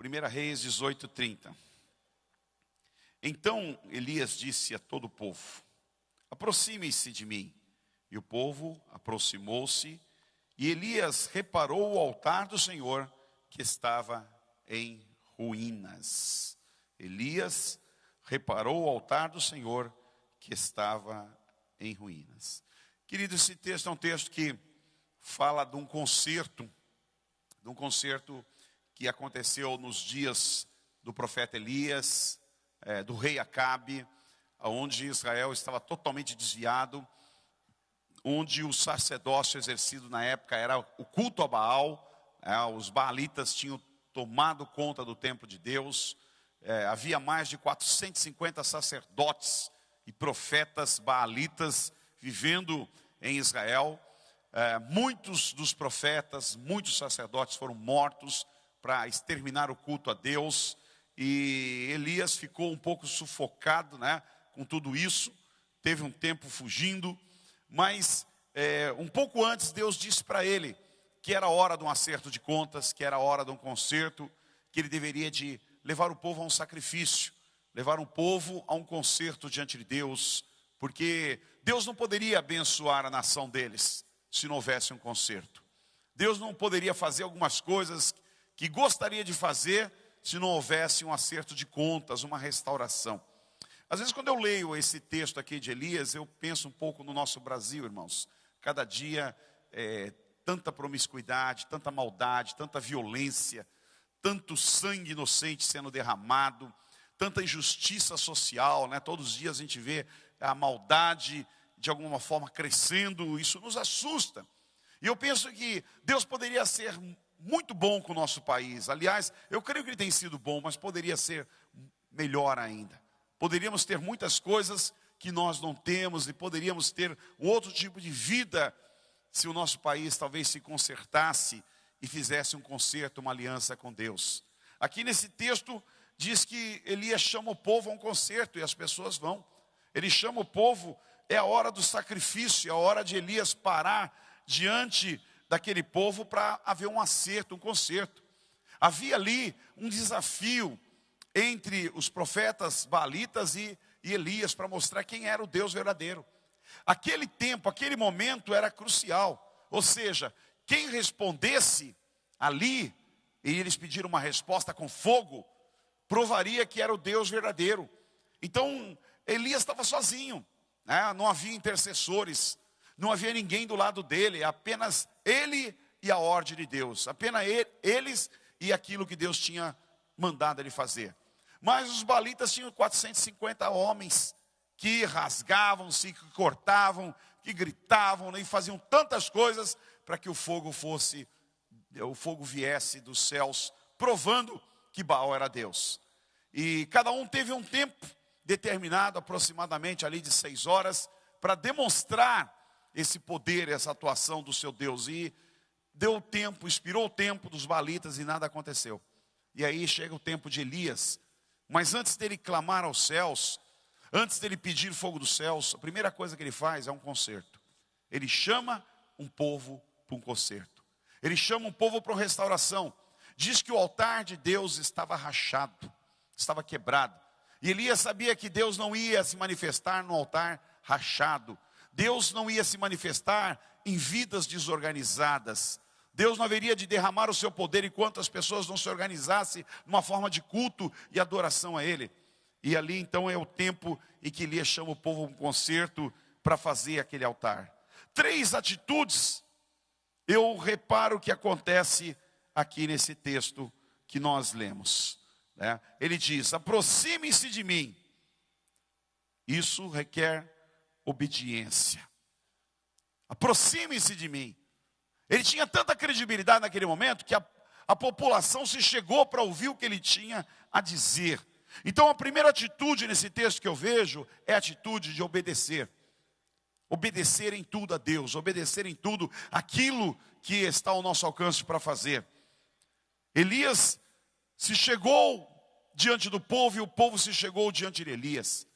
1 Reis 18:30. Então Elias disse a todo o povo: aproxime-se de mim. E o povo aproximou-se, e Elias reparou o altar do Senhor que estava em ruínas. Elias reparou o altar do Senhor que estava em ruínas. Querido, esse texto é um texto que fala de um concerto que aconteceu nos dias do profeta Elias, do rei Acabe, onde Israel estava totalmente desviado, onde o sacerdócio exercido na época era o culto a Baal. Os baalitas tinham tomado conta do templo de Deus. Havia mais de 450 sacerdotes e profetas baalitas vivendo em Israel. Muitos dos profetas, muitos sacerdotes foram mortos para exterminar o culto a Deus. E Elias ficou um pouco sufocado, com tudo isso. Teve um tempo fugindo. Mas um pouco antes Deus disse para ele que era hora de um acerto de contas, que era hora de um concerto, que ele deveria de levar o povo a um sacrifício, levar o povo a um concerto diante de Deus, porque Deus não poderia abençoar a nação deles se não houvesse um concerto. Deus não poderia fazer algumas coisas que gostaria de fazer se não houvesse um acerto de contas, uma restauração. Às vezes quando eu leio esse texto aqui de Elias, eu penso um pouco no nosso Brasil, irmãos. Cada dia tanta promiscuidade, tanta maldade, tanta violência, tanto sangue inocente sendo derramado, tanta injustiça social, Todos os dias a gente vê a maldade de alguma forma crescendo, isso nos assusta. E eu penso que Deus poderia ser muito bom com o nosso país. Aliás, eu creio que ele tem sido bom, mas poderia ser melhor ainda. Poderíamos ter muitas coisas que nós não temos e poderíamos ter um outro tipo de vida se o nosso país talvez se consertasse e fizesse um concerto, uma aliança com Deus. Aqui nesse texto diz que Elias chama o povo a um concerto e as pessoas vão. Ele chama o povo, é a hora do sacrifício, é a hora de Elias parar diante daquele povo para haver um acerto, um concerto. Havia ali um desafio entre os profetas baalitas e Elias para mostrar quem era o Deus verdadeiro. Aquele tempo, aquele momento era crucial. Ou seja, quem respondesse ali, e eles pediram uma resposta com fogo, provaria que era o Deus verdadeiro. Então, Elias estava sozinho, não havia intercessores, não havia ninguém do lado dele, apenas ele e a ordem de Deus, apenas eles e aquilo que Deus tinha mandado ele fazer. Mas os baalitas tinham 450 homens que rasgavam-se, que cortavam, que gritavam, e faziam tantas coisas para que o fogo viesse dos céus, provando que Baal era Deus. E cada um teve um tempo determinado, aproximadamente ali de 6 horas, para demonstrar esse poder, essa atuação do seu Deus. E deu tempo, expirou o tempo dos baalitas e nada aconteceu. E aí chega o tempo de Elias. Mas antes dele clamar aos céus, antes dele pedir fogo dos céus, a primeira coisa que ele faz é um concerto. Ele chama um povo para um concerto. Ele chama um povo para uma restauração. Diz que o altar de Deus estava rachado, estava quebrado. E Elias sabia que Deus não ia se manifestar no altar rachado. Deus não ia se manifestar em vidas desorganizadas. Deus não haveria de derramar o seu poder enquanto as pessoas não se organizassem numa forma de culto e adoração a Ele. E ali então é o tempo em que Elias chama o povo a um concerto para fazer aquele altar. 3 atitudes eu reparo que acontece aqui nesse texto que nós lemos. Ele diz: aproxime-se de mim. Isso requer obediência. Aproxime-se de mim. Ele tinha tanta credibilidade naquele momento que a população se chegou para ouvir o que ele tinha a dizer. Então a primeira atitude nesse texto que eu vejo é a atitude de obedecer. Obedecer em tudo a Deus, obedecer em tudo aquilo que está ao nosso alcance para fazer. Elias se chegou diante do povo e o povo se chegou diante de Elias.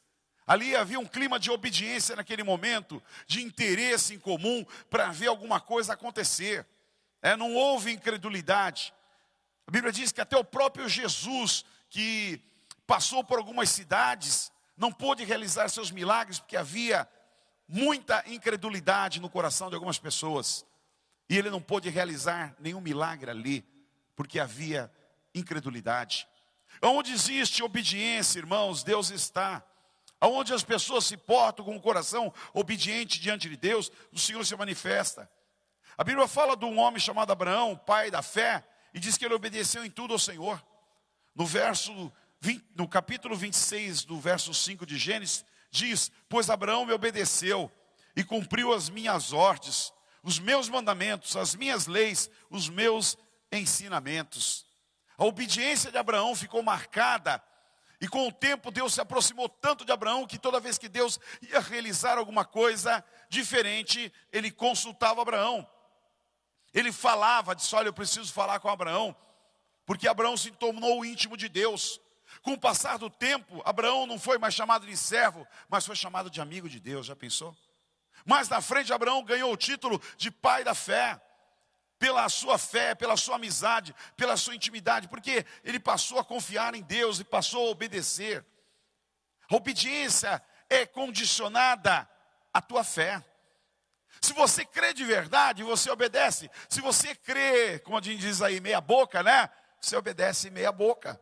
Ali havia um clima de obediência naquele momento, de interesse em comum para ver alguma coisa acontecer. Não houve incredulidade. A Bíblia diz que até o próprio Jesus, que passou por algumas cidades, não pôde realizar seus milagres, porque havia muita incredulidade no coração de algumas pessoas. E ele não pôde realizar nenhum milagre ali, porque havia incredulidade. Onde existe obediência, irmãos, Deus está. Onde as pessoas se portam com o coração obediente diante de Deus, o Senhor se manifesta. A Bíblia fala de um homem chamado Abraão, pai da fé, e diz que ele obedeceu em tudo ao Senhor. No capítulo 26, do verso 5 de Gênesis, diz: pois Abraão me obedeceu e cumpriu as minhas ordens, os meus mandamentos, as minhas leis, os meus ensinamentos. A obediência de Abraão ficou marcada, e com o tempo Deus se aproximou tanto de Abraão, que toda vez que Deus ia realizar alguma coisa diferente, ele consultava Abraão. Ele falava, disse: olha, eu preciso falar com Abraão, porque Abraão se tornou íntimo de Deus. Com o passar do tempo, Abraão não foi mais chamado de servo, mas foi chamado de amigo de Deus, já pensou? Mais na frente, Abraão ganhou o título de pai da fé, pela sua fé, pela sua amizade, pela sua intimidade, porque ele passou a confiar em Deus e passou a obedecer. A obediência é condicionada à tua fé. Se você crê de verdade, você obedece. Se você crê, como a gente diz aí, meia boca, né? Você obedece meia boca.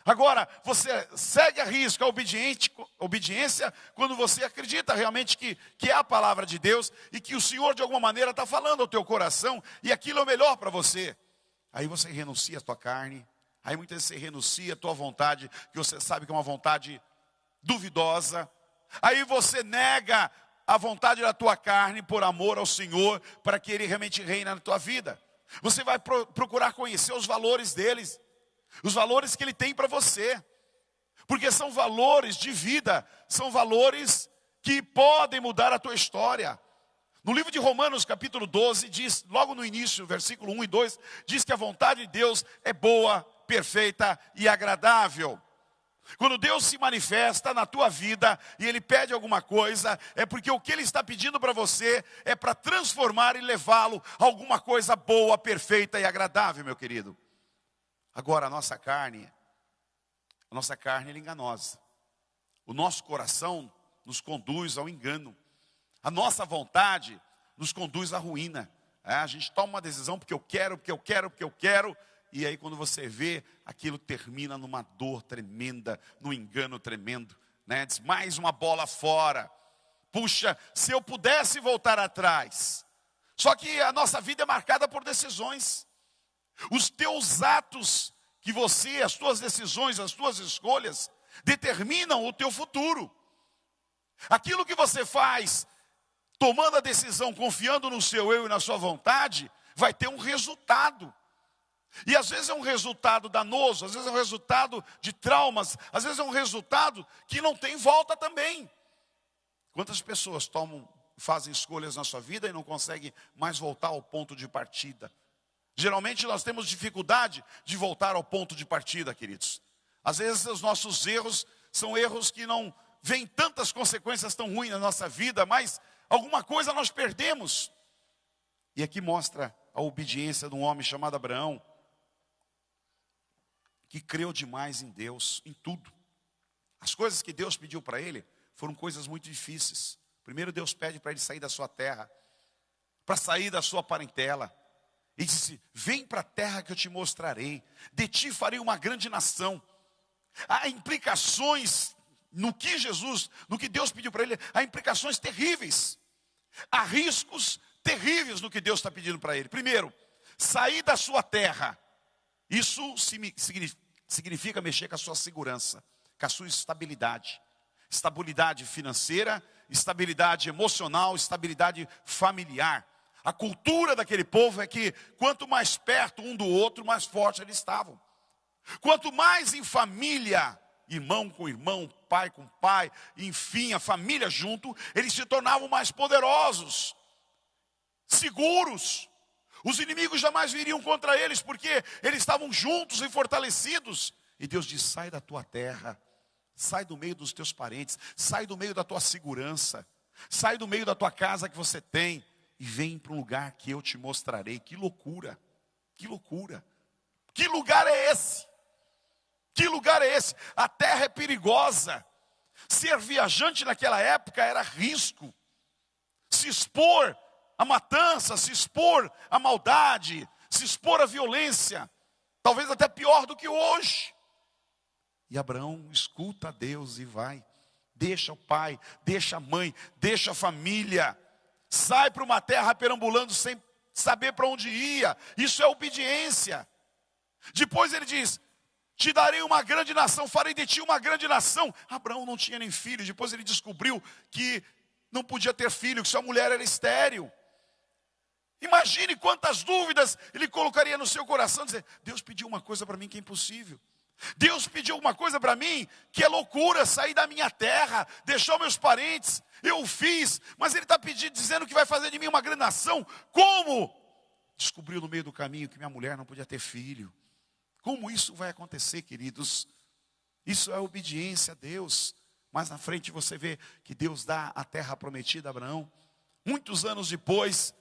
Agora, você segue a risco a obediência quando você acredita realmente que é a palavra de Deus e que o Senhor de alguma maneira está falando ao teu coração e aquilo é o melhor para você. Aí você renuncia a tua carne, aí muitas vezes você renuncia a tua vontade, que você sabe que é uma vontade duvidosa. Aí você nega a vontade da tua carne por amor ao Senhor, para que Ele realmente reine na tua vida. Você vai procurar conhecer os valores deles. Os valores que Ele tem para você, porque são valores de vida, são valores que podem mudar a tua história. No livro de Romanos capítulo 12, diz, logo no início, versículo 1 e 2, diz que a vontade de Deus é boa, perfeita e agradável. Quando Deus se manifesta na tua vida e Ele pede alguma coisa, é porque o que Ele está pedindo para você é para transformar e levá-lo a alguma coisa boa, perfeita e agradável, meu querido. Agora, a nossa carne ela é enganosa. O nosso coração nos conduz ao engano. A nossa vontade nos conduz à ruína. A gente toma uma decisão porque eu quero. E aí quando você vê, aquilo termina numa dor tremenda, num engano tremendo. Né? Diz, mais uma bola fora. Puxa, se eu pudesse voltar atrás. Só que a nossa vida é marcada por decisões. Os teus atos as tuas decisões, as tuas escolhas, determinam o teu futuro. Aquilo que você faz, tomando a decisão, confiando no seu eu e na sua vontade, vai ter um resultado. E às vezes é um resultado danoso, às vezes é um resultado de traumas, às vezes é um resultado que não tem volta também. Quantas pessoas fazem escolhas na sua vida e não conseguem mais voltar ao ponto de partida? Geralmente nós temos dificuldade de voltar ao ponto de partida, queridos. Às vezes os nossos erros são erros que não vêm tantas consequências tão ruins na nossa vida, mas alguma coisa nós perdemos. E aqui mostra a obediência de um homem chamado Abraão, que creu demais em Deus, em tudo. As coisas que Deus pediu para ele foram coisas muito difíceis. Primeiro Deus pede para ele sair da sua terra, para sair da sua parentela. E disse, vem para a terra que eu te mostrarei, de ti farei uma grande nação. Há implicações no que Deus pediu para ele, há implicações terríveis. Há riscos terríveis no que Deus está pedindo para ele. Primeiro, sair da sua terra. Isso significa mexer com a sua segurança, com a sua estabilidade. Estabilidade financeira, estabilidade emocional, estabilidade familiar. A cultura daquele povo é que quanto mais perto um do outro, mais forte eles estavam. Quanto mais em família, irmão com irmão, pai com pai, enfim, a família junto, eles se tornavam mais poderosos, seguros. Os inimigos jamais viriam contra eles, porque eles estavam juntos e fortalecidos. E Deus diz, sai da tua terra, sai do meio dos teus parentes, sai do meio da tua segurança, sai do meio da tua casa que você tem, e vem para um lugar que eu te mostrarei. Que loucura, Que lugar é esse? Que lugar é esse? A terra é perigosa. Ser viajante naquela época era risco. Se expor à matança, se expor à maldade, se expor à violência. Talvez até pior do que hoje. E Abraão escuta a Deus e vai. Deixa o pai, deixa a mãe, deixa a família. Sai para uma terra perambulando sem saber para onde ia. Isso é obediência. Depois ele diz: te darei uma grande nação, farei de ti uma grande nação. Abraão não tinha nem filho. Depois ele descobriu que não podia ter filho, que sua mulher era estéril. Imagine quantas dúvidas ele colocaria no seu coração, dizer: Deus pediu uma coisa para mim que é impossível. Deus pediu uma coisa para mim que é loucura, sair da minha terra, deixar meus parentes. Eu fiz, mas ele está pedindo, dizendo que vai fazer de mim uma grande nação. Como? Descobriu no meio do caminho que minha mulher não podia ter filho. Como isso vai acontecer, queridos? Isso é obediência a Deus. Mais na frente você vê que Deus dá a terra prometida a Abraão. Muitos anos depois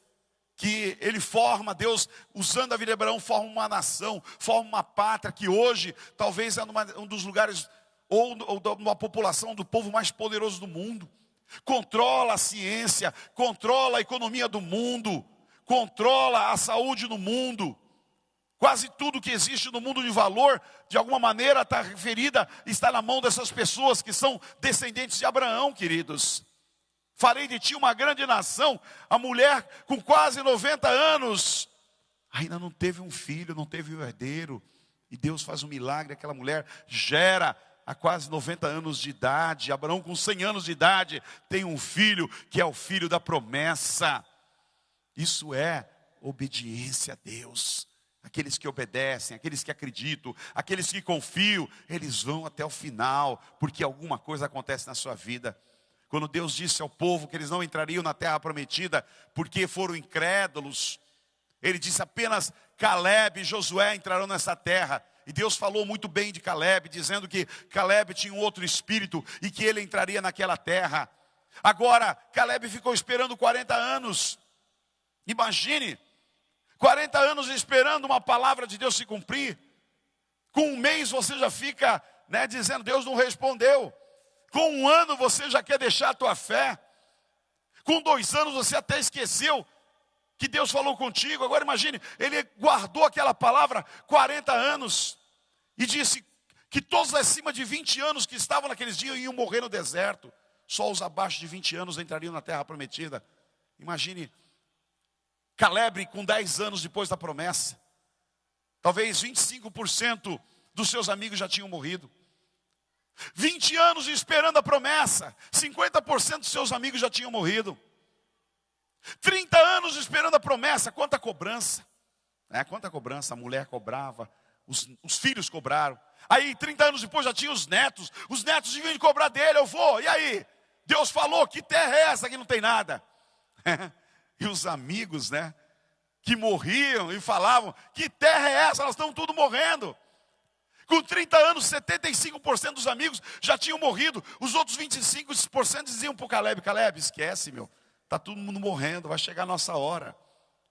que ele forma, Deus, usando a vida de Abraão, forma uma nação, forma uma pátria, que hoje talvez é um dos lugares, ou uma população do povo mais poderoso do mundo. Controla a ciência, controla a economia do mundo, controla a saúde no mundo. Quase tudo que existe no mundo de valor, de alguma maneira está referida, está na mão dessas pessoas que são descendentes de Abraão, queridos. Farei de ti uma grande nação. A mulher com quase 90 anos, ainda não teve um filho, não teve um herdeiro. E Deus faz um milagre, aquela mulher gera a quase 90 anos de idade. Abraão com 100 anos de idade tem um filho, que é o filho da promessa. Isso é obediência a Deus. Aqueles que obedecem, aqueles que acreditam, aqueles que confiam, eles vão até o final, porque alguma coisa acontece na sua vida. Quando Deus disse ao povo que eles não entrariam na terra prometida, porque foram incrédulos, Ele disse: apenas Caleb e Josué entrarão nessa terra. E Deus falou muito bem de Caleb, dizendo que Caleb tinha um outro espírito e que ele entraria naquela terra. Agora, Caleb ficou esperando 40 anos. Imagine, 40 anos esperando uma palavra de Deus se cumprir. Com um mês você já fica, dizendo: Deus não respondeu. Com um ano você já quer deixar a tua fé. Com 2 anos você até esqueceu que Deus falou contigo. Agora imagine, ele guardou aquela palavra 40 anos. E disse que todos acima de 20 anos que estavam naqueles dias iam morrer no deserto. Só os abaixo de 20 anos entrariam na terra prometida. Imagine, Caleb com 10 anos depois da promessa. Talvez 25% dos seus amigos já tinham morrido. 20 anos esperando a promessa, 50% dos seus amigos já tinham morrido. 30 anos esperando a promessa, quanta cobrança. Quanta cobrança, a mulher cobrava, os filhos cobraram. Aí 30 anos depois já tinha os netos vinham de cobrar dele: eu vou, e aí? Deus falou, que terra é essa que não tem nada? E os amigos, que morriam e falavam: que terra é essa? Nós estamos tudo morrendo. Com 30 anos, 75% dos amigos já tinham morrido. Os outros 25% diziam para o Caleb: Caleb, esquece, está todo mundo morrendo, vai chegar a nossa hora.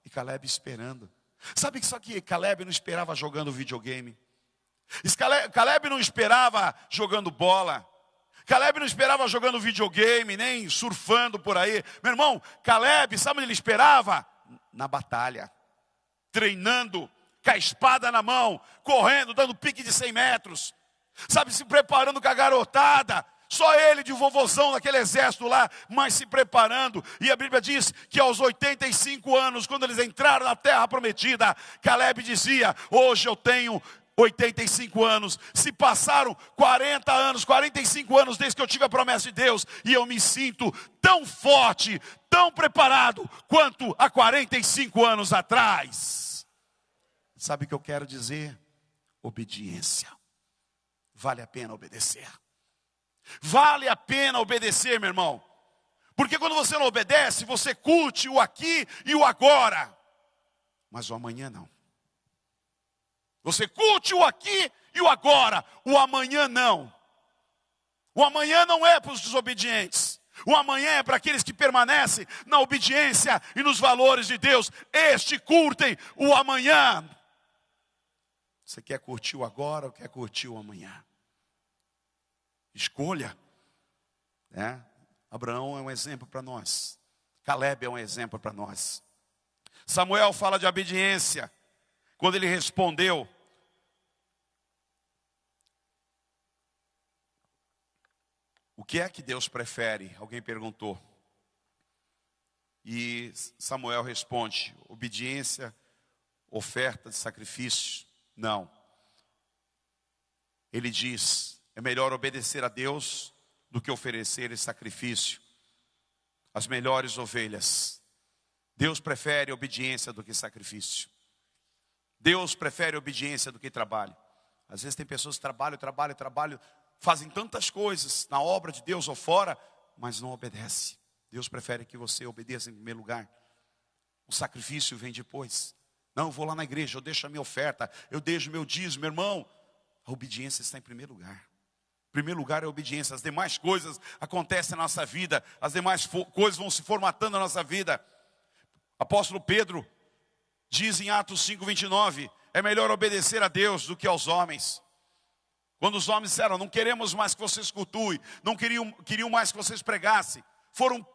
E Caleb esperando. Sabe que só que Caleb não esperava jogando videogame. Caleb não esperava jogando bola. Caleb não esperava jogando videogame, nem surfando por aí. Meu irmão, Caleb, sabe onde ele esperava? Na batalha. Treinando, com a espada na mão, correndo, dando pique de 100 metros. Sabe, se preparando com a garotada. Só ele de vovozão naquele exército lá, mas se preparando. E a Bíblia diz que aos 85 anos, quando eles entraram na terra prometida, Caleb dizia: hoje eu tenho 85 anos. Se passaram 40 anos, 45 anos desde que eu tive a promessa de Deus, e eu me sinto tão forte, tão preparado quanto há 45 anos atrás. Sabe o que eu quero dizer? Obediência. Vale a pena obedecer. Vale a pena obedecer, meu irmão. Porque quando você não obedece, você curte o aqui e o agora. Mas o amanhã não. Você curte o aqui e o agora. O amanhã não. O amanhã não é para os desobedientes. O amanhã é para aqueles que permanecem na obediência e nos valores de Deus. Curtem o amanhã. Você quer curtir o agora ou quer curtir o amanhã? Escolha. Né? Abraão é um exemplo para nós. Caleb é um exemplo para nós. Samuel fala de obediência. Quando ele respondeu, o que é que Deus prefere? Alguém perguntou. E Samuel responde, obediência, oferta de sacrifício? Não. Ele diz, é melhor obedecer a Deus do que oferecer esse sacrifício. As melhores ovelhas. Deus prefere obediência do que sacrifício. Deus prefere obediência do que trabalho. Às vezes tem pessoas que trabalham, fazem tantas coisas na obra de Deus ou fora, mas não obedece. Deus prefere que você obedeça em primeiro lugar. O sacrifício vem depois. Não, eu vou lá na igreja, eu deixo a minha oferta, eu deixo o meu dízimo, meu irmão. A obediência está em primeiro lugar. Em primeiro lugar é a obediência. As demais coisas acontecem na nossa vida. As demais coisas vão se formatando na nossa vida. Apóstolo Pedro diz em Atos 5:29, é melhor obedecer a Deus do que aos homens. Quando os homens disseram, não queremos mais que vocês cultuem, não queriam mais que vocês pregassem, foram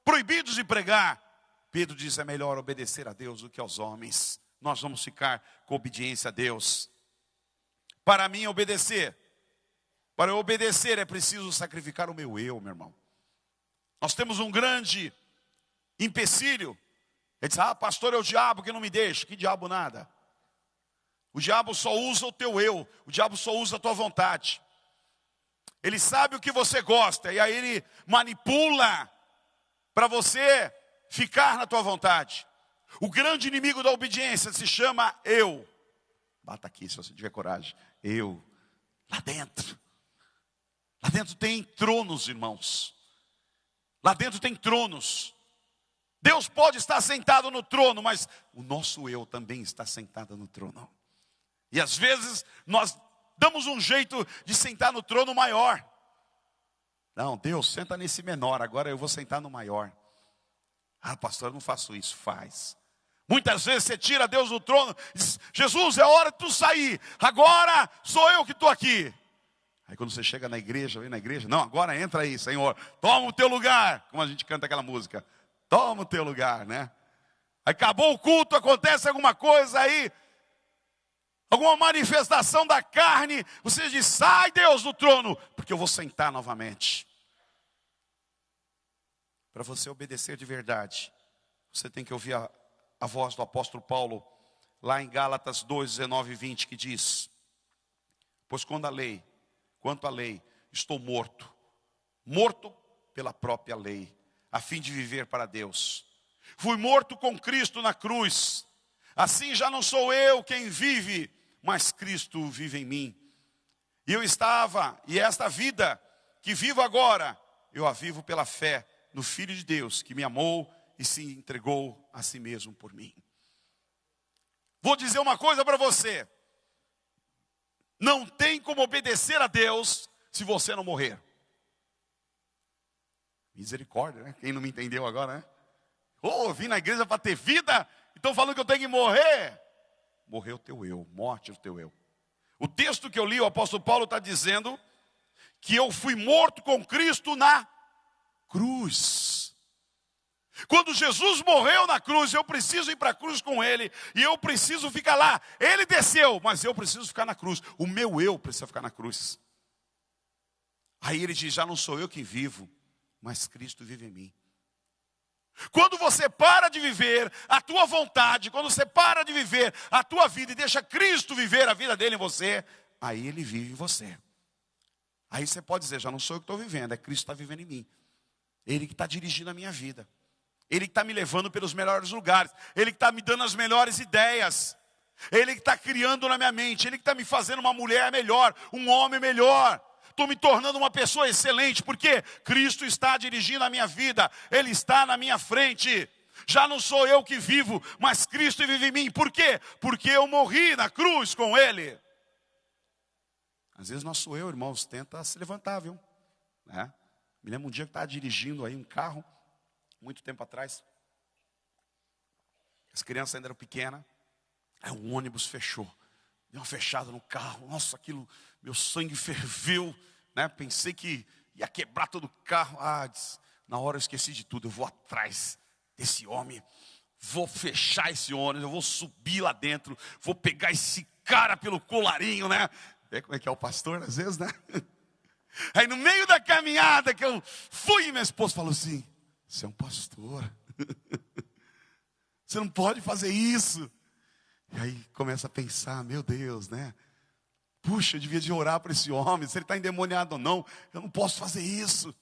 proibidos de pregar. Pedro diz, é melhor obedecer a Deus do que aos homens. Nós vamos ficar com obediência a Deus. Para mim obedecer, para eu obedecer é preciso sacrificar o meu irmão. Nós temos um grande empecilho. Ele diz, pastor, é o diabo que não me deixa. Que diabo nada. O diabo só usa o teu eu. O diabo só usa a tua vontade. Ele sabe o que você gosta. E aí ele manipula para você ficar na tua vontade. O grande inimigo da obediência se chama eu. Bata aqui se você tiver coragem. Eu. Lá dentro. Lá dentro tem tronos, irmãos. Lá dentro tem tronos. Deus pode estar sentado no trono, mas o nosso eu também está sentado no trono. E às vezes nós damos um jeito de sentar no trono maior. Não, Deus, senta nesse menor, agora eu vou sentar no maior. Pastor, eu não faço isso. Faz. Muitas vezes você tira Deus do trono e diz, Jesus, é hora de tu sair. Agora sou eu que estou aqui. Aí quando você chega na igreja, não, agora entra aí, Senhor. Toma o teu lugar. Como a gente canta aquela música. Toma o teu lugar, né? Aí acabou o culto, acontece alguma coisa aí, alguma manifestação da carne, você diz, sai Deus do trono, porque eu vou sentar novamente. Para você obedecer de verdade, você tem que ouvir a voz do apóstolo Paulo, lá em Gálatas 2, 19 e 20, que diz, pois quanto à lei, estou morto pela própria lei, a fim de viver para Deus. Fui morto com Cristo na cruz. Assim já não sou eu quem vive, mas Cristo vive em mim. E esta vida que vivo agora, eu a vivo pela fé no Filho de Deus, que me amou e se entregou a si mesmo por mim. Vou dizer uma coisa para você. Não tem como obedecer a Deus se você não morrer. Misericórdia, né? Quem não me entendeu agora, né? Vim na igreja para ter vida, então falando que eu tenho que morrer. Morreu o teu eu, morte do teu eu. O texto que eu li, o apóstolo Paulo está dizendo que eu fui morto com Cristo na cruz. Quando Jesus morreu na cruz, eu preciso ir para a cruz com Ele, e eu preciso ficar lá. Ele desceu, mas eu preciso ficar na cruz. O meu eu precisa ficar na cruz. Aí ele diz, já não sou eu que vivo, mas Cristo vive em mim. Quando você para de viver a tua vontade, quando você para de viver a tua vida e deixa Cristo viver a vida dele em você, aí ele vive em você. Aí você pode dizer, já não sou eu que estou vivendo, é Cristo que está vivendo em mim. Ele que está dirigindo a minha vida. Ele que está me levando pelos melhores lugares. Ele que está me dando as melhores ideias. Ele que está criando na minha mente. Ele que está me fazendo uma mulher melhor, um homem melhor. Estou me tornando uma pessoa excelente, porque Cristo está dirigindo a minha vida, Ele está na minha frente. Já não sou eu que vivo, mas Cristo vive em mim. Por quê? Porque eu morri na cruz com Ele. Às vezes nosso eu, irmãos, tenta se levantar, viu? Né? Me lembro um dia que estava dirigindo aí um carro, muito tempo atrás. As crianças ainda eram pequenas, aí um ônibus fechou. Dei uma fechada no carro. Nossa, aquilo, meu sangue ferveu, né? Pensei que ia quebrar todo o carro. Na hora eu esqueci de tudo. Eu vou atrás desse homem. Vou fechar esse ônibus. Eu vou subir lá dentro. Vou pegar esse cara pelo colarinho, né? Vê como é que é o pastor, às vezes, né? Aí no meio da caminhada que eu fui, minha esposa falou assim: você é um pastor. Você não pode fazer isso. E aí começa a pensar, meu Deus, né? Puxa, eu devia de orar para esse homem, se ele está endemoniado ou não, eu não posso fazer isso.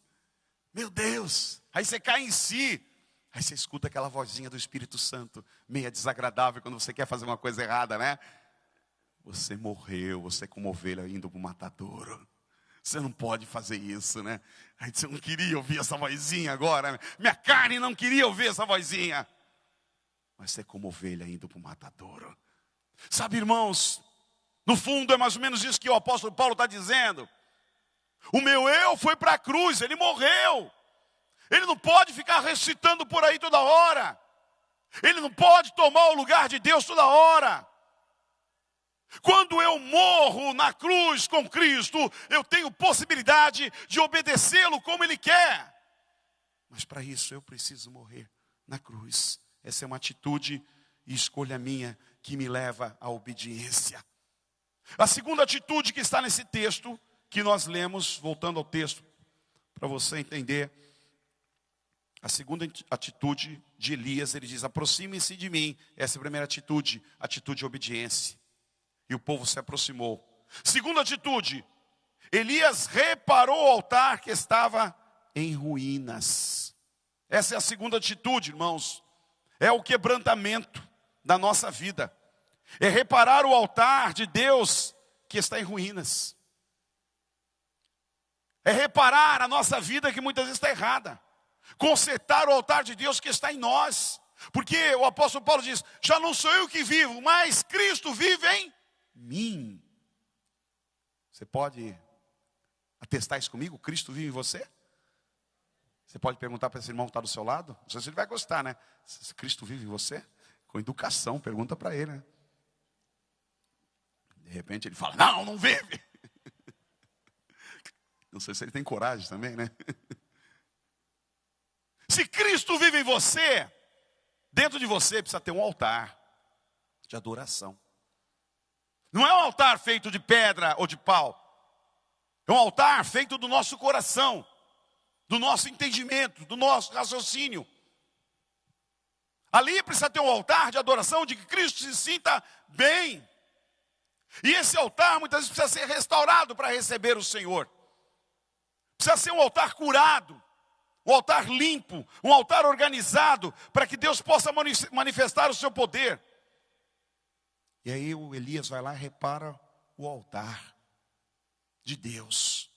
Meu Deus. Aí você cai em si. Aí você escuta aquela vozinha do Espírito Santo, meia desagradável quando você quer fazer uma coisa errada, né? Você morreu, você é como ovelha indo para o matadouro. Você não pode fazer isso, né? Aí você não queria ouvir essa vozinha agora, né? Minha carne não queria ouvir essa vozinha. Mas você é como ovelha indo para o matadouro. Sabe, irmãos, no fundo é mais ou menos isso que o apóstolo Paulo está dizendo. O meu eu foi para a cruz, ele morreu. Ele não pode ficar recitando por aí toda hora. Ele não pode tomar o lugar de Deus toda hora. Quando eu morro na cruz com Cristo, eu tenho possibilidade de obedecê-lo como Ele quer. Mas para isso eu preciso morrer na cruz. Essa é uma atitude e escolha minha que me leva à obediência. A segunda atitude que está nesse texto, que nós lemos, voltando ao texto, para você entender. A segunda atitude de Elias, ele diz: aproxime-se de mim. Essa é a primeira atitude, atitude de obediência. E o povo se aproximou. Segunda atitude, Elias reparou o altar que estava em ruínas. Essa é a segunda atitude, irmãos. É o quebrantamento da nossa vida. É reparar o altar de Deus que está em ruínas. É reparar a nossa vida que muitas vezes está errada. Consertar o altar de Deus que está em nós. Porque o apóstolo Paulo diz: já não sou eu que vivo, mas Cristo vive em mim. Você pode atestar isso comigo? Cristo vive em você? Você pode perguntar para esse irmão que está do seu lado? Não sei se ele vai gostar, né? Se Cristo vive em você? Com educação, pergunta para ele, né? De repente ele fala: não vive. Não sei se ele tem coragem também, né? Se Cristo vive em você, dentro de você precisa ter um altar de adoração. Não é um altar feito de pedra ou de pau. É um altar feito do nosso coração, do nosso entendimento, do nosso raciocínio. Ali precisa ter um altar de adoração, de que Cristo se sinta bem. E esse altar muitas vezes precisa ser restaurado para receber o Senhor. Precisa ser um altar curado, um altar limpo, um altar organizado, para que Deus possa manifestar o seu poder. E aí o Elias vai lá e repara o altar de Deus.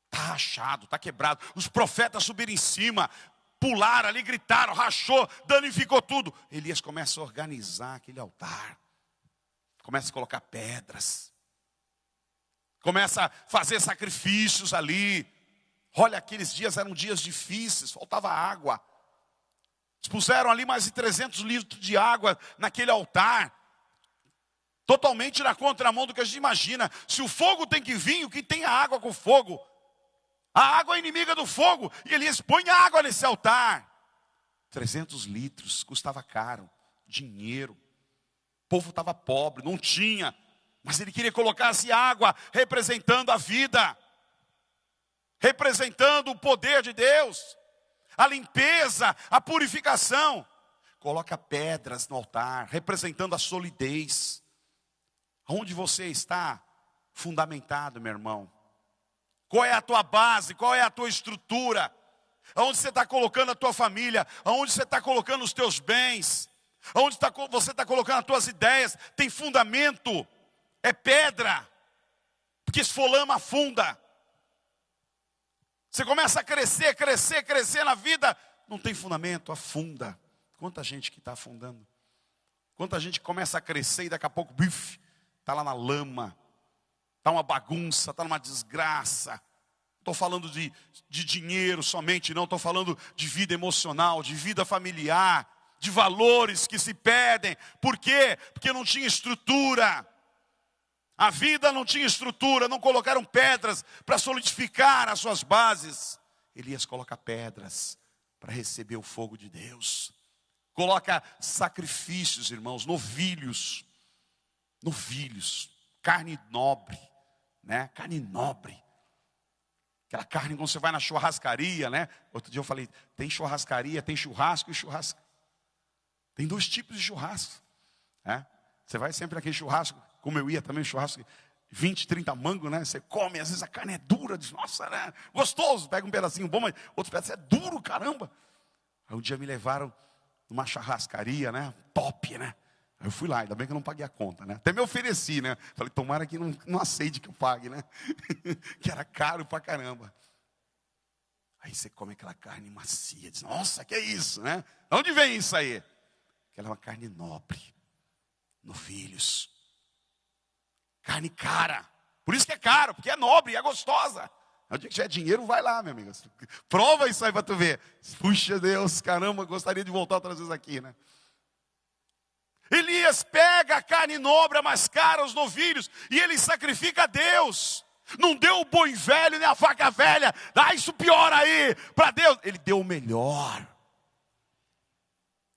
Está rachado, está quebrado. Os profetas subiram em cima, pularam ali, gritaram, rachou, danificou tudo. Elias começa a organizar aquele altar. Começa a colocar pedras. Começa a fazer sacrifícios ali. Olha, aqueles dias eram dias difíceis, faltava água. Expuseram ali mais de 300 litros de água naquele altar. Totalmente na contramão do que a gente imagina. Se o fogo tem que vir, o que tem a água com fogo? A água é inimiga do fogo. E Elias põe água nesse altar. 300 litros, custava caro, dinheiro. O povo estava pobre, não tinha. Mas ele queria colocar essa água representando a vida. Representando o poder de Deus. A limpeza, a purificação. Coloca pedras no altar, representando a solidez. Onde você está fundamentado, meu irmão? Qual é a tua base? Qual é a tua estrutura? Aonde você está colocando a tua família? Aonde você está colocando os teus bens? Aonde você está colocando as tuas ideias? Tem fundamento? É pedra? Porque se for lama, afunda. Você começa a crescer na vida, não tem fundamento, afunda. Quanta gente que está afundando. Quanta gente começa a crescer e daqui a pouco, está lá na lama. Está uma bagunça, está numa desgraça. Estou falando de dinheiro somente, não. Estou falando de vida emocional, de vida familiar, de valores que se perdem. Por quê? Porque não tinha estrutura. A vida não tinha estrutura, não colocaram pedras para solidificar as suas bases. Elias coloca pedras para receber o fogo de Deus. Coloca sacrifícios, irmãos, novilhos, carne nobre, né? Carne nobre. Aquela carne quando você vai na churrascaria, né? Outro dia eu falei, tem churrascaria, tem churrasco e churrasco. Tem 2 tipos de churrasco, né? Você vai sempre naquele churrasco, como eu ia também, churrasco, 20, 30 mangos, né? Você come, às vezes a carne é dura, diz, nossa, né? Gostoso, pega um pedacinho bom, mas outro pedaço é duro, caramba. Aí um dia me levaram numa churrascaria, né? Top, né? Aí eu fui lá, ainda bem que eu não paguei a conta, né? Até me ofereci, né? Falei, tomara que não aceite que eu pague, né? Que era caro pra caramba. Aí você come aquela carne macia, diz, nossa, que é isso, né? De onde vem isso aí? Aquela é uma carne nobre, novilhos. Carne cara. Por isso que é caro, porque é nobre, é gostosa. No dia que tiver dinheiro, vai lá, meu amigo. Prova isso aí para tu ver. Puxa Deus, caramba, gostaria de voltar outras vezes aqui, né? Elias pega a carne nobre, a mais cara, os novilhos, e ele sacrifica a Deus. Não deu o boi velho, nem a vaca velha. Dá isso pior aí, para Deus. Ele deu o melhor.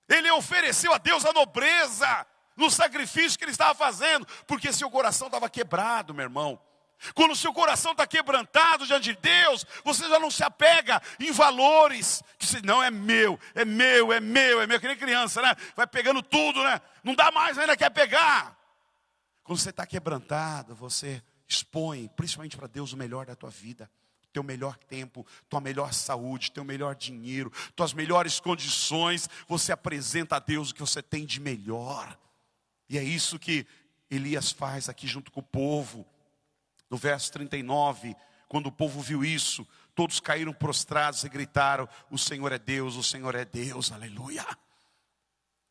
Ele ofereceu a Deus a nobreza no sacrifício que ele estava fazendo, porque seu coração estava quebrado, meu irmão. Quando o seu coração está quebrantado diante de Deus, você já não se apega em valores, que você, não, é meu, é meu, é meu, é meu, que nem criança, né? Vai pegando tudo, né? Não dá mais, ainda quer pegar. Quando você está quebrantado, você expõe, principalmente para Deus, o melhor da tua vida. Teu melhor tempo, tua melhor saúde, teu melhor dinheiro, tuas melhores condições. Você apresenta a Deus o que você tem de melhor. E é isso que Elias faz aqui junto com o povo. No verso 39, quando o povo viu isso, todos caíram prostrados e gritaram, o Senhor é Deus, aleluia.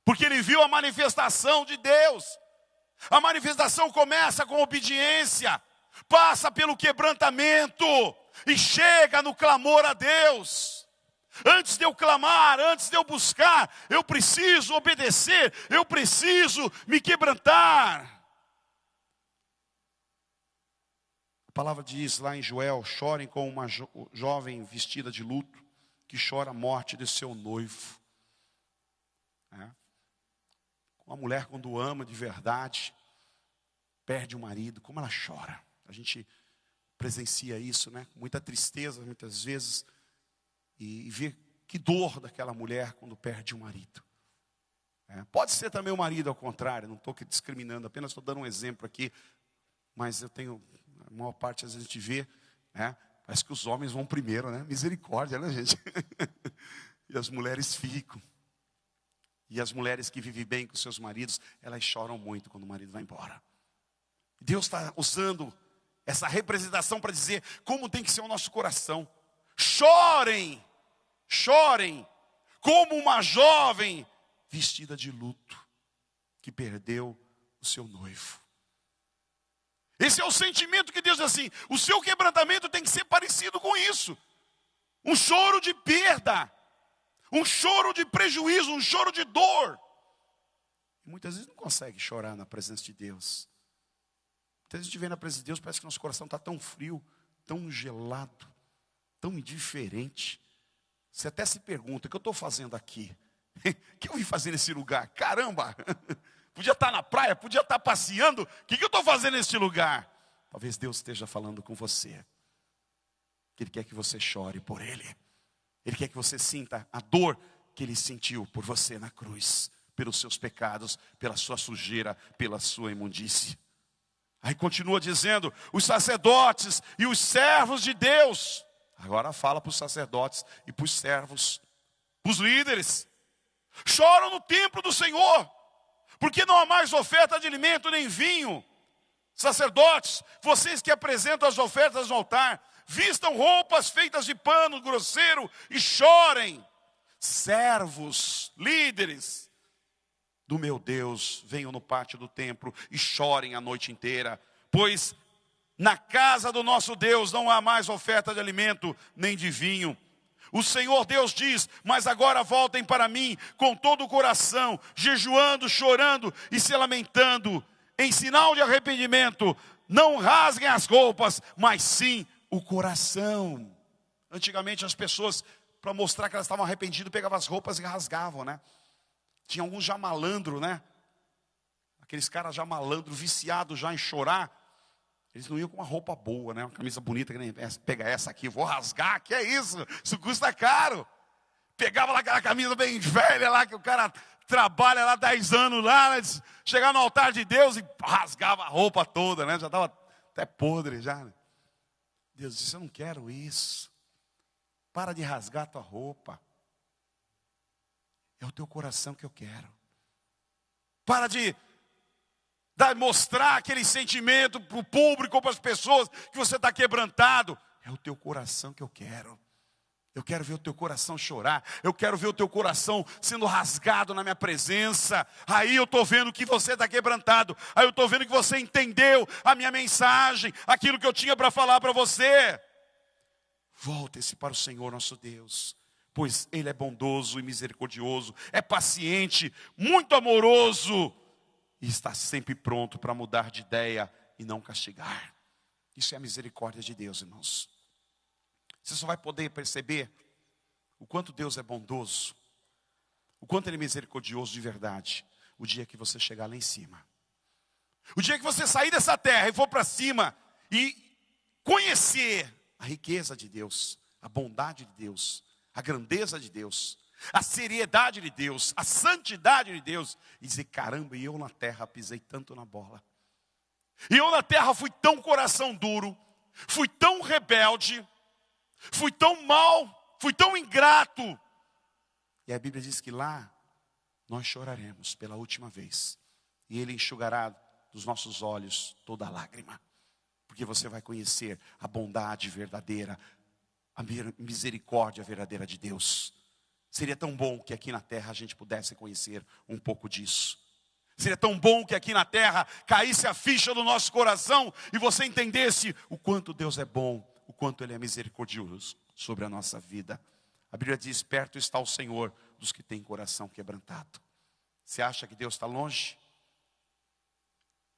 Porque ele viu a manifestação de Deus. A manifestação começa com obediência, passa pelo quebrantamento e chega no clamor a Deus. Antes de eu clamar, antes de eu buscar, eu preciso obedecer, eu preciso me quebrantar. A palavra diz lá em Joel, chorem com uma jovem vestida de luto, que chora a morte de seu noivo. Uma mulher quando ama de verdade, perde o marido, como ela chora. A gente presencia isso, né? Com muita tristeza, muitas vezes, e vê que dor daquela mulher quando perde o marido. Pode ser também o marido ao contrário, não estou discriminando, apenas estou dando um exemplo aqui, mas eu tenho... A maior parte às vezes a gente vê, né? Parece que os homens vão primeiro, né? Misericórdia, né, gente? E as mulheres ficam. E as mulheres que vivem bem com seus maridos, elas choram muito quando o marido vai embora. Deus está usando essa representação para dizer como tem que ser o nosso coração. Chorem, chorem, como uma jovem vestida de luto, que perdeu o seu noivo. Esse é o sentimento que Deus diz assim, o seu quebrantamento tem que ser parecido com isso. Um choro de perda, um choro de prejuízo, um choro de dor. E muitas vezes não consegue chorar na presença de Deus. Muitas vezes a gente vê na presença de Deus, parece que nosso coração está tão frio, tão gelado, tão indiferente. Você até se pergunta, o que eu estou fazendo aqui? O que eu vim fazer nesse lugar? Caramba! Podia estar na praia, podia estar passeando. O que eu estou fazendo neste lugar? Talvez Deus esteja falando com você. Ele quer que você chore por Ele. Ele quer que você sinta a dor que Ele sentiu por você na cruz. Pelos seus pecados, pela sua sujeira, pela sua imundície. Aí continua dizendo, os sacerdotes e os servos de Deus. Agora fala para os sacerdotes e para os servos, para os líderes. Choram no templo do Senhor. Porque não há mais oferta de alimento nem vinho. Sacerdotes, vocês que apresentam as ofertas no altar, vistam roupas feitas de pano grosseiro e chorem. Servos, líderes do meu Deus, venham no pátio do templo e chorem a noite inteira. Pois na casa do nosso Deus não há mais oferta de alimento nem de vinho. O Senhor Deus diz, mas agora voltem para mim com todo o coração, jejuando, chorando e se lamentando, em sinal de arrependimento. não rasguem as roupas, mas sim o coração. Antigamente as pessoas, para mostrar que elas estavam arrependidas, pegavam as roupas e rasgavam, né? Tinha alguns já malandro, né? Aqueles caras já malandro, viciados já em chorar. Eles não iam com uma roupa boa, né? Uma camisa bonita, que nem essa. Pega essa aqui, vou rasgar, que é isso? Isso custa caro. Pegava lá aquela camisa bem velha lá, que o cara trabalha lá 10 anos lá, né? Chegava no altar de Deus e rasgava a roupa toda, né? Já estava até podre já. Né? Deus disse, eu não quero isso. Para de rasgar a tua roupa. É o teu coração que eu quero. Para de mostrar aquele sentimento para o público, para as pessoas, que você está quebrantado. É o teu coração que eu quero. Eu quero ver o teu coração chorar. Eu quero ver o teu coração sendo rasgado na minha presença. Aí eu estou vendo que você está quebrantado. Aí eu estou vendo que você entendeu a minha mensagem, aquilo que eu tinha para falar para você. Volte-se para o Senhor nosso Deus, pois Ele é bondoso e misericordioso, é paciente, muito amoroso, e está sempre pronto para mudar de ideia e não castigar. Isso é a misericórdia de Deus, irmãos. Você só vai poder perceber o quanto Deus é bondoso, o quanto Ele é misericordioso de verdade, o dia que você chegar lá em cima. O dia que você sair dessa terra e for para cima e conhecer a riqueza de Deus, a bondade de Deus, a grandeza de Deus, a seriedade de Deus, a santidade de Deus, e dizer, caramba, e eu na terra pisei tanto na bola. E eu na terra fui tão coração duro, fui tão rebelde, fui tão mal, fui tão ingrato. E a Bíblia diz que lá nós choraremos pela última vez. E Ele enxugará dos nossos olhos toda lágrima. Porque você vai conhecer a bondade verdadeira, a misericórdia verdadeira de Deus. Seria tão bom que aqui na terra a gente pudesse conhecer um pouco disso. Seria tão bom que aqui na terra caísse a ficha do nosso coração e você entendesse o quanto Deus é bom, o quanto Ele é misericordioso sobre a nossa vida. A Bíblia diz, perto está o Senhor dos que têm coração quebrantado. Você acha que Deus está longe?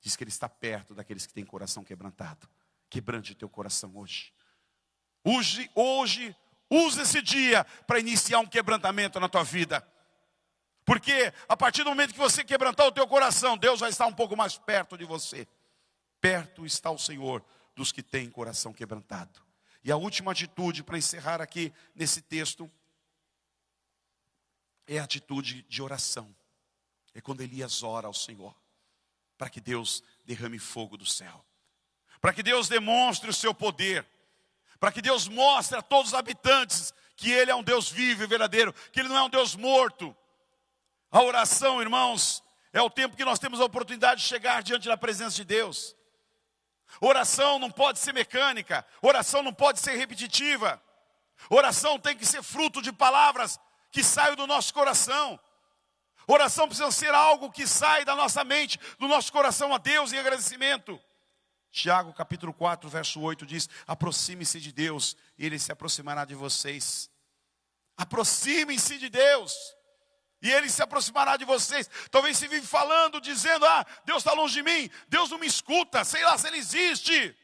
Diz que Ele está perto daqueles que têm coração quebrantado. Quebrante o teu coração hoje. Hoje, use esse dia para iniciar um quebrantamento na tua vida. Porque a partir do momento que você quebrantar o teu coração, Deus vai estar um pouco mais perto de você. Perto está o Senhor dos que têm coração quebrantado. E a última atitude para encerrar aqui nesse texto é a atitude de oração. É quando Elias ora ao Senhor, para que Deus derrame fogo do céu, para que Deus demonstre o seu poder, para que Deus mostre a todos os habitantes que Ele é um Deus vivo e verdadeiro, que Ele não é um Deus morto. A oração, irmãos, é o tempo que nós temos a oportunidade de chegar diante da presença de Deus. Oração não pode ser mecânica, oração não pode ser repetitiva. Oração tem que ser fruto de palavras que saiam do nosso coração. Oração precisa ser algo que sai da nossa mente, do nosso coração a Deus em agradecimento. Tiago capítulo 4, verso 8 diz, aproxime-se de Deus e Ele se aproximará de vocês. Aproximem-se de Deus e Ele se aproximará de vocês. Talvez você vive falando, dizendo, Deus está longe de mim, Deus não me escuta, sei lá se Ele existe.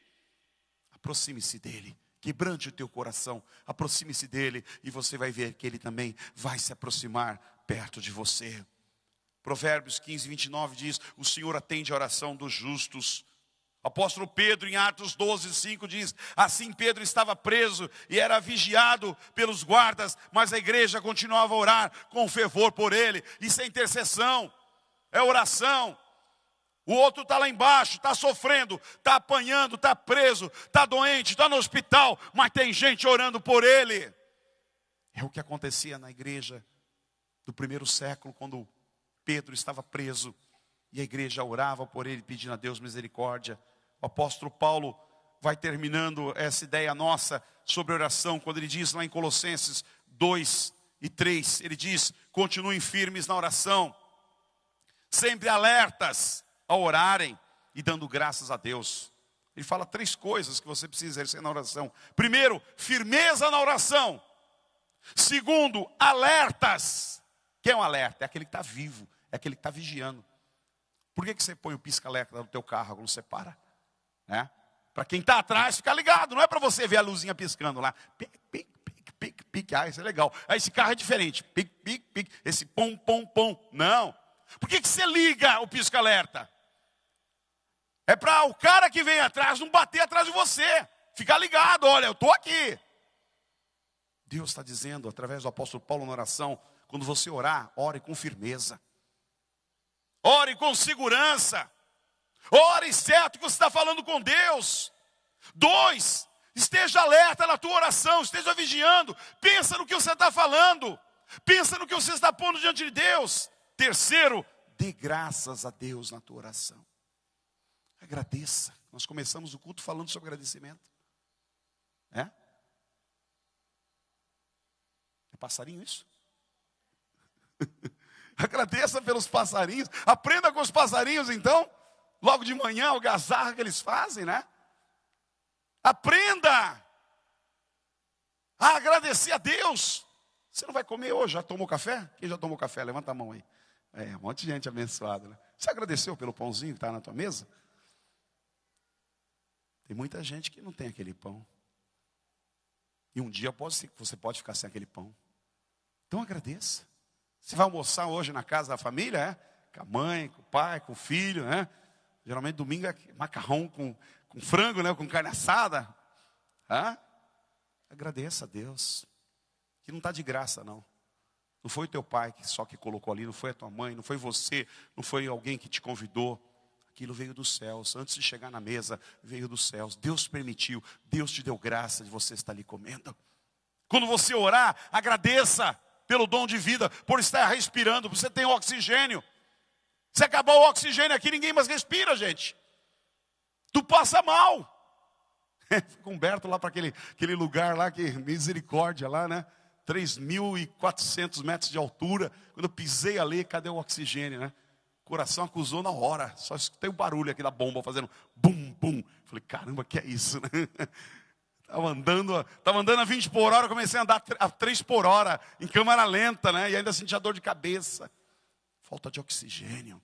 Aproxime-se dEle, quebrante o teu coração, aproxime-se dEle e você vai ver que Ele também vai se aproximar perto de você. Provérbios 15, 29 diz, o Senhor atende a oração dos justos. Apóstolo Pedro, em Atos 12, 5 diz, assim Pedro estava preso e era vigiado pelos guardas, mas a igreja continuava a orar com fervor por ele. Isso é intercessão, é oração. O outro está lá embaixo, está sofrendo, está apanhando, está preso, está doente, está no hospital, mas tem gente orando por ele. É o que acontecia na igreja do primeiro século, quando Pedro estava preso e a igreja orava por ele, pedindo a Deus misericórdia. O apóstolo Paulo vai terminando essa ideia nossa sobre oração, quando ele diz lá em Colossenses 2 e 3, ele diz, continuem firmes na oração, sempre alertas a orarem e dando graças a Deus. Ele fala 3 coisas que você precisa exercer na oração. Primeiro, firmeza na oração. Segundo, alertas. Quem é um alerta? É aquele que está vivo, é aquele que está vigiando. Por que você põe o pisca-alerta no teu carro quando você para? né? Para quem está atrás, ficar ligado. Não é para você ver a luzinha piscando lá. Pique, pique, pique, pique, pique. Ah, isso é legal. Aí esse carro é diferente. Pique, pique, pique. Esse pom, pom, pom. Não. Por que você liga o pisca-alerta? É para o cara que vem atrás não bater atrás de você. Ficar ligado, olha, eu estou aqui. Deus está dizendo, através do apóstolo Paulo na oração, quando você orar, ore com firmeza. Ore com segurança. Ore certo que você está falando com Deus. 2, esteja alerta na tua oração, esteja vigiando. Pensa no que você está falando. Pensa no que você está pondo diante de Deus. 3, dê graças a Deus na tua oração. Agradeça. Nós começamos o culto falando sobre agradecimento. É passarinho isso? Agradeça pelos passarinhos. Aprenda com os passarinhos então. Logo de manhã, o algazarra que eles fazem, né? Aprenda a agradecer a Deus. Você não vai comer hoje? Já tomou café? Quem já tomou café? Levanta a mão aí. Um monte de gente abençoada, né? Você agradeceu pelo pãozinho que está na tua mesa? Tem muita gente que não tem aquele pão. E um dia você pode ficar sem aquele pão. Então agradeça. Você vai almoçar hoje na casa da família, com a mãe, com o pai, com o filho, né? Geralmente domingo é macarrão com frango, né? Com carne assada. Agradeça a Deus. Que não está de graça, não. Não foi o teu pai que colocou ali, não foi a tua mãe, não foi você, não foi alguém que te convidou. Aquilo veio dos céus. Antes de chegar na mesa, veio dos céus. Deus permitiu, Deus te deu graça de você estar ali comendo. Quando você orar, agradeça pelo dom de vida, por estar respirando, você tem oxigênio. Se acabar o oxigênio aqui, ninguém mais respira, gente. Tu passa mal. Fica Humberto lá para aquele lugar lá, que misericórdia lá, né? 3.400 metros de altura. Quando eu pisei ali, cadê o oxigênio, né? O coração acusou na hora. Só escutei o barulho aqui da bomba fazendo bum, bum. Falei, caramba, que é isso, né? Estava andando a 20 por hora, comecei a andar a 3 por hora, em câmera lenta, né? E ainda sentia dor de cabeça. Falta de oxigênio.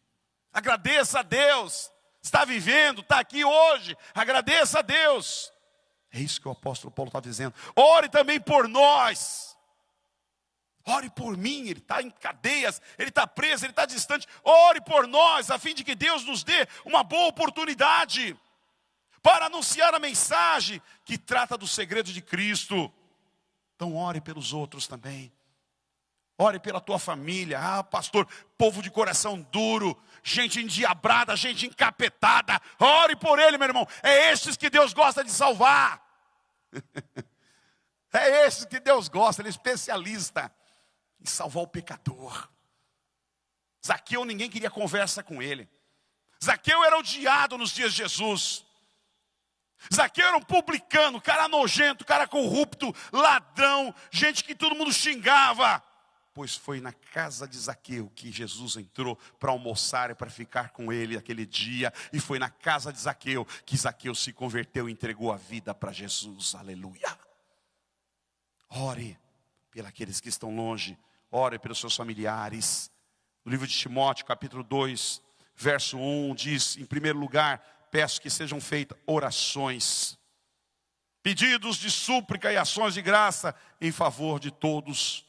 Agradeça a Deus. Está vivendo, está aqui hoje. Agradeça a Deus. É isso que o apóstolo Paulo está dizendo. Ore também por nós. Ore por mim. Ele está em cadeias, ele está preso, ele está distante. Ore por nós, a fim de que Deus nos dê uma boa oportunidade para anunciar a mensagem que trata do segredo de Cristo. Então ore pelos outros também. Ore pela tua família. Ah, pastor, povo de coração duro, gente endiabrada, gente encapetada. Ore por ele, meu irmão. É estes que Deus gosta de salvar. É esses que Deus gosta. Ele é especialista em salvar o pecador. Zaqueu, ninguém queria conversa com ele. Zaqueu era odiado nos dias de Jesus. Zaqueu era um publicano, cara nojento, cara corrupto, ladrão, gente que todo mundo xingava. Pois foi na casa de Zaqueu que Jesus entrou para almoçar e para ficar com ele aquele dia. E foi na casa de Zaqueu que Zaqueu se converteu e entregou a vida para Jesus. Aleluia. Ore pelos que estão longe. Ore pelos seus familiares. No livro de Timóteo, capítulo 2, verso 1, diz, em primeiro lugar, peço que sejam feitas orações, pedidos de súplica e ações de graça em favor de todos.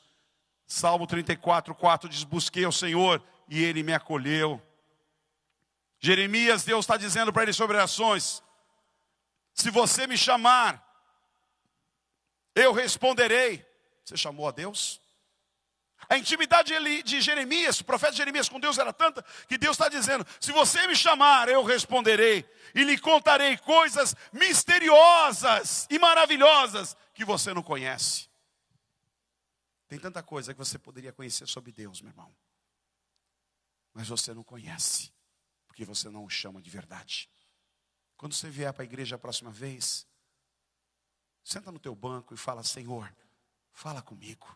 Salmo 34:4 diz, busquei ao Senhor e Ele me acolheu. Jeremias, Deus está dizendo para ele sobre ações. Se você me chamar, eu responderei. Você chamou a Deus? A intimidade de Jeremias, o profeta Jeremias com Deus era tanta, que Deus está dizendo, se você me chamar, eu responderei. E lhe contarei coisas misteriosas e maravilhosas que você não conhece. Tem tanta coisa que você poderia conhecer sobre Deus, meu irmão. Mas você não conhece, porque você não o chama de verdade. Quando você vier para a igreja a próxima vez, senta no teu banco e fala, Senhor, fala comigo.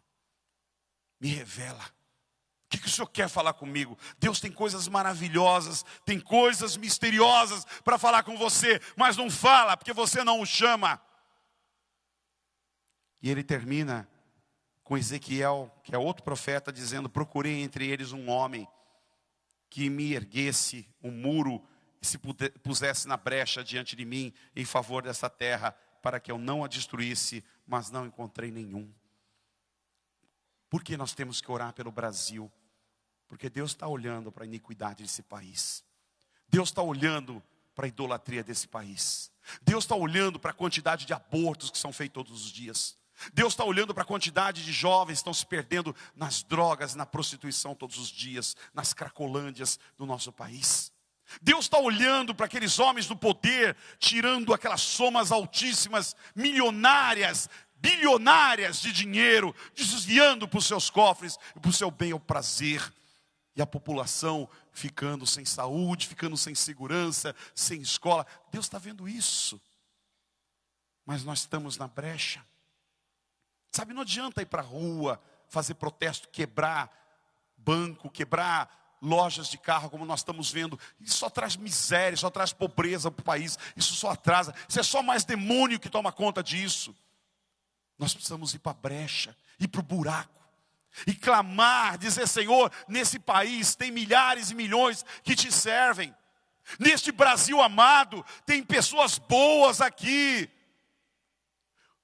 Me revela. O que o Senhor quer falar comigo? Deus tem coisas maravilhosas, tem coisas misteriosas para falar com você, mas não fala, porque você não o chama. E ele termina com Ezequiel, que é outro profeta, dizendo, procurei entre eles um homem que me erguesse um muro e se pusesse na brecha diante de mim em favor dessa terra, para que eu não a destruísse, mas não encontrei nenhum. Por que nós temos que orar pelo Brasil? Porque Deus está olhando para a iniquidade desse país. Deus está olhando para a idolatria desse país. Deus está olhando para a quantidade de abortos que são feitos todos os dias. Deus está olhando para a quantidade de jovens que estão se perdendo nas drogas, na prostituição todos os dias, nas cracolândias do nosso país. Deus está olhando para aqueles homens do poder, tirando aquelas somas altíssimas, milionárias, bilionárias de dinheiro, desviando para os seus cofres, para o seu bem ou prazer. E a população ficando sem saúde, ficando sem segurança, sem escola. Deus está vendo isso. Mas nós estamos na brecha. Sabe, não adianta ir para a rua, fazer protesto, quebrar banco, quebrar lojas de carro, como nós estamos vendo. Isso só traz miséria, só traz pobreza para o país. Isso só atrasa. Isso é só mais demônio que toma conta disso. Nós precisamos ir para a brecha, ir para o buraco. E clamar, dizer: Senhor, nesse país tem milhares e milhões que te servem. Neste Brasil amado, tem pessoas boas aqui.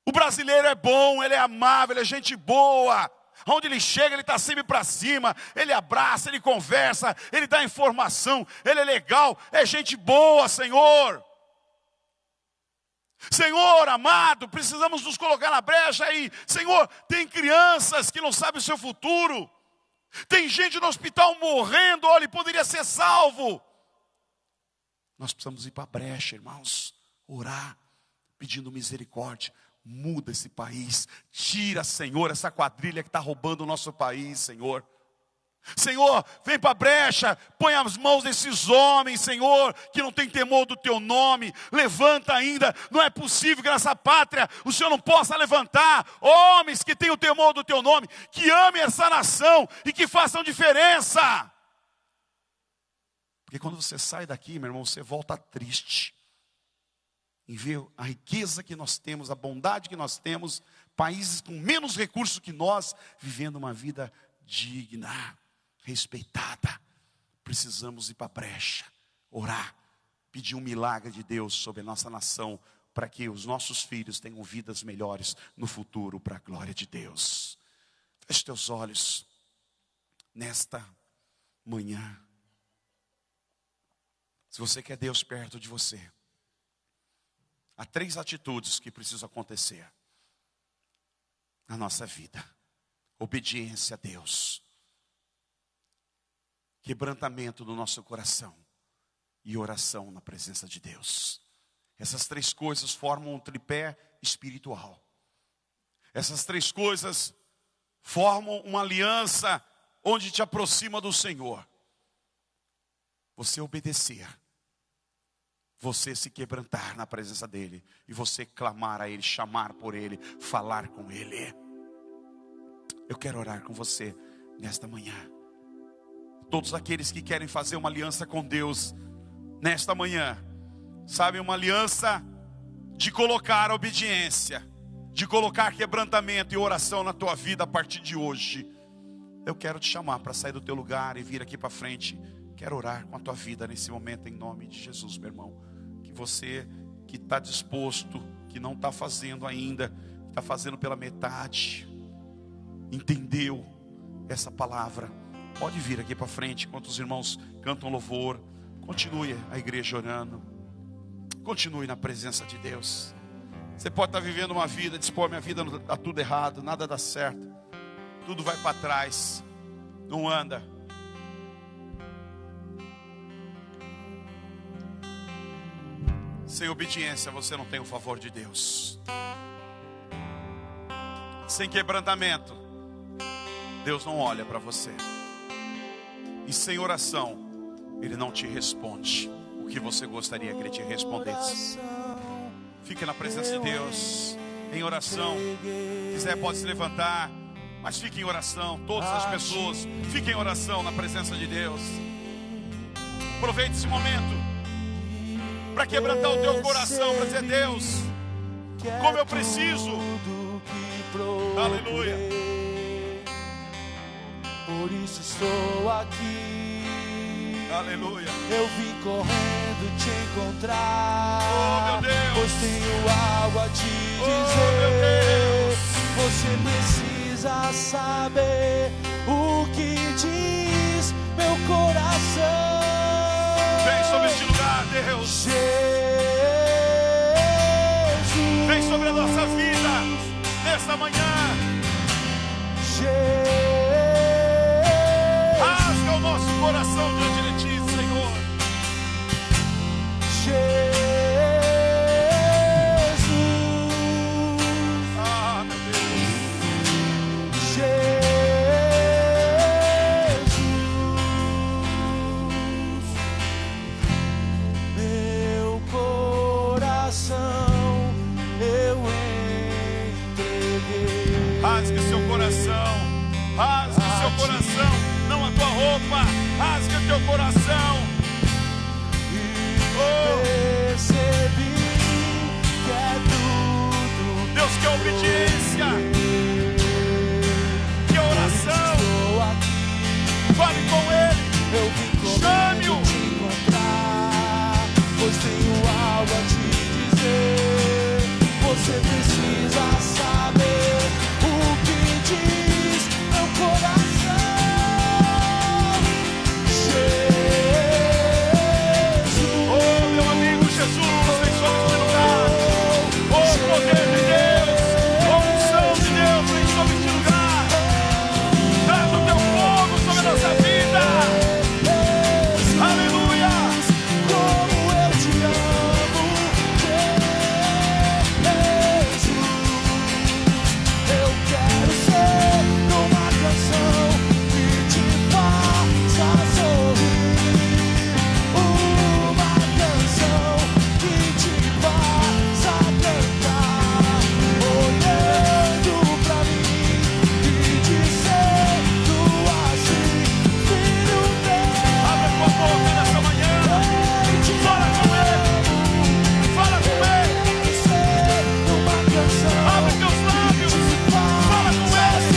O brasileiro é bom, ele é amável, ele é gente boa. Onde ele chega, ele está sempre para cima. Ele abraça, ele conversa, ele dá informação. Ele é legal, é gente boa, Senhor. Senhor amado, precisamos nos colocar na brecha aí. Senhor, tem crianças que não sabem o seu futuro. Tem gente no hospital morrendo, olha, ele poderia ser salvo. Nós precisamos ir para a brecha, irmãos. Orar, pedindo misericórdia. Muda esse país. Tira, Senhor, essa quadrilha que está roubando o nosso país, Senhor. Senhor, vem para a brecha, põe as mãos desses homens, Senhor, que não tem temor do teu nome. Levanta ainda, não é possível que nessa pátria o Senhor não possa levantar homens que tenham o temor do teu nome, que amem essa nação e que façam diferença. Porque quando você sai daqui, meu irmão, você volta triste em ver a riqueza que nós temos, a bondade que nós temos, países com menos recursos que nós, vivendo uma vida digna, respeitada. Precisamos ir para a brecha, orar, pedir um milagre de Deus sobre a nossa nação, para que os nossos filhos tenham vidas melhores no futuro, para a glória de Deus. Feche teus olhos nesta manhã. Se você quer Deus perto de você, há 3 atitudes que precisam acontecer na nossa vida: obediência a Deus, quebrantamento do nosso coração e oração na presença de Deus. Essas 3 coisas formam um tripé espiritual. Essas 3 coisas formam uma aliança onde te aproxima do Senhor. Você obedecer, você se quebrantar na presença dEle, e você clamar a Ele, chamar por Ele, falar com Ele. Eu quero orar com você nesta manhã. Todos aqueles que querem fazer uma aliança com Deus nesta manhã, sabe, uma aliança de colocar obediência, de colocar quebrantamento e oração na tua vida a partir de hoje. Eu quero te chamar para sair do teu lugar e vir aqui para frente. Quero orar com a tua vida nesse momento, em nome de Jesus, meu irmão. Que você que está disposto, que não está fazendo ainda, está fazendo pela metade, entendeu essa palavra, pode vir aqui para frente, enquanto os irmãos cantam louvor. Continue a igreja orando, continue na presença de Deus. Você pode estar vivendo uma vida, diz: pô, minha vida está tudo errado, nada dá certo, tudo vai para trás, não anda. Sem obediência você não tem o favor de Deus. Sem quebrantamento Deus não olha para você. E sem oração Ele não te responde o que você gostaria que Ele te respondesse. Fique na presença de Deus em oração. Se quiser pode se levantar, mas fique em oração. Todas as pessoas fiquem em oração na presença de Deus. Aproveite esse momento para quebrantar o teu coração, para dizer: Deus, como eu preciso. Aleluia. Por isso estou aqui. Aleluia. Eu vim correndo te encontrar. Oh, meu Deus. Pois tenho algo a te Oh, meu dizer. Deus. Você precisa saber o que diz meu coração. Vem sobre este lugar, Deus. Jesus. Vem sobre a nossa vida nesta manhã. Rasga o nosso coração diante de ti, Senhor. Jesus. Ah, meu Deus. Jesus. Meu coração eu entreguei. Rasgue seu coração. Rasgue seu coração. Não a tua roupa. Rasgue o teu coração. Percebi que é tudo. Deus quer obediência. Que oração. Estou aqui. Fale com Ele. Eu vim Chame-o. correndo te encontrar, pois tenho algo a te dizer. Você precisa saber o que diz meu coração. Jesus. Oh, meu amigo Jesus, vem sobre este lugar. Oh, poder de Deus. Oh, unção de Deus, vem sobre este lugar. Traz o teu fogo sobre a nossa vida. Aleluia. Como eu te amo, Jesus. Eu quero ser uma canção que te faça sorrir. Uma canção que te faça cantar. Olhando pra mim e dizendo assim: filho meu. Abre a tua boca nessa manhã. Fala com Ele. Fala com Ele. Abre teus lábios. Fala com Ele.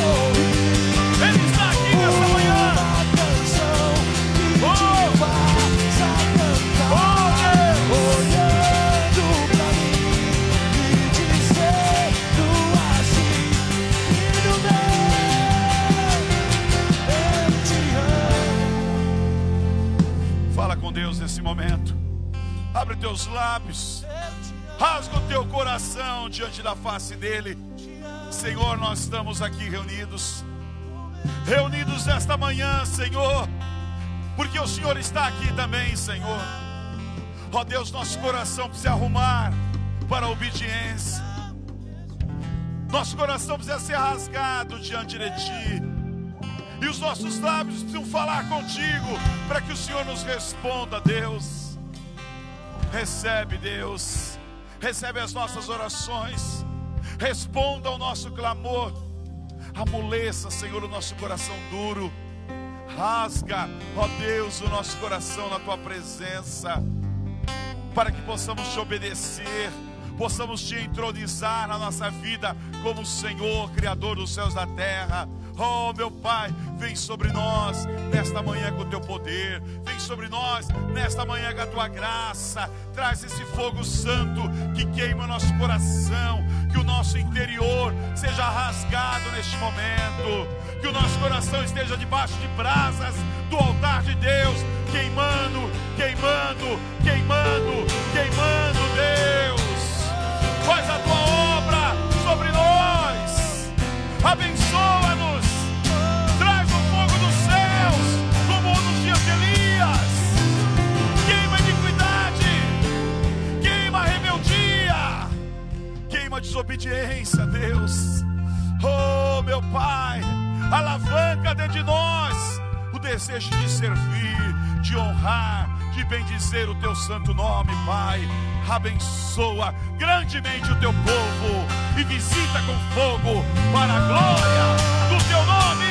Ele está aqui nessa manhã. Oh, fala com Deus nesse momento. Abre teus lábios. Rasga o teu coração diante da face dEle. Senhor, nós estamos aqui reunidos nesta manhã, Senhor, porque o Senhor está aqui também, Senhor. Ó Deus, nosso coração precisa arrumar para a obediência. Nosso coração precisa ser rasgado diante de Ti. E os nossos lábios precisam falar contigo para que o Senhor nos responda, Deus. Recebe, Deus. Recebe as nossas orações. Responda ao nosso clamor. Amoleça, Senhor, o nosso coração duro. Rasga, ó Deus, o nosso coração na Tua presença, para que possamos Te obedecer, possamos Te entronizar na nossa vida como Senhor, Criador dos céus e da terra. Oh, meu Pai, vem sobre nós nesta manhã com o Teu poder. Vem sobre nós nesta manhã com a Tua graça. Traz esse fogo santo que queima o nosso coração. Que o nosso interior seja rasgado neste momento. Que o nosso coração esteja debaixo de brasas do altar de Deus. Queimando, queimando, queimando, queimando, Deus. Faz a Tua obra sobre nós. Abençoa-nos. Traz o fogo dos céus, como nos dias de Elias. Queima a iniquidade, queima a rebeldia, queima a desobediência, Deus. Oh, meu Pai, alavanca dentro de nós o desejo de servir, de honrar, de bendizer o Teu santo nome, Pai. Abençoa grandemente o Teu povo e visita com fogo para a glória do Teu nome.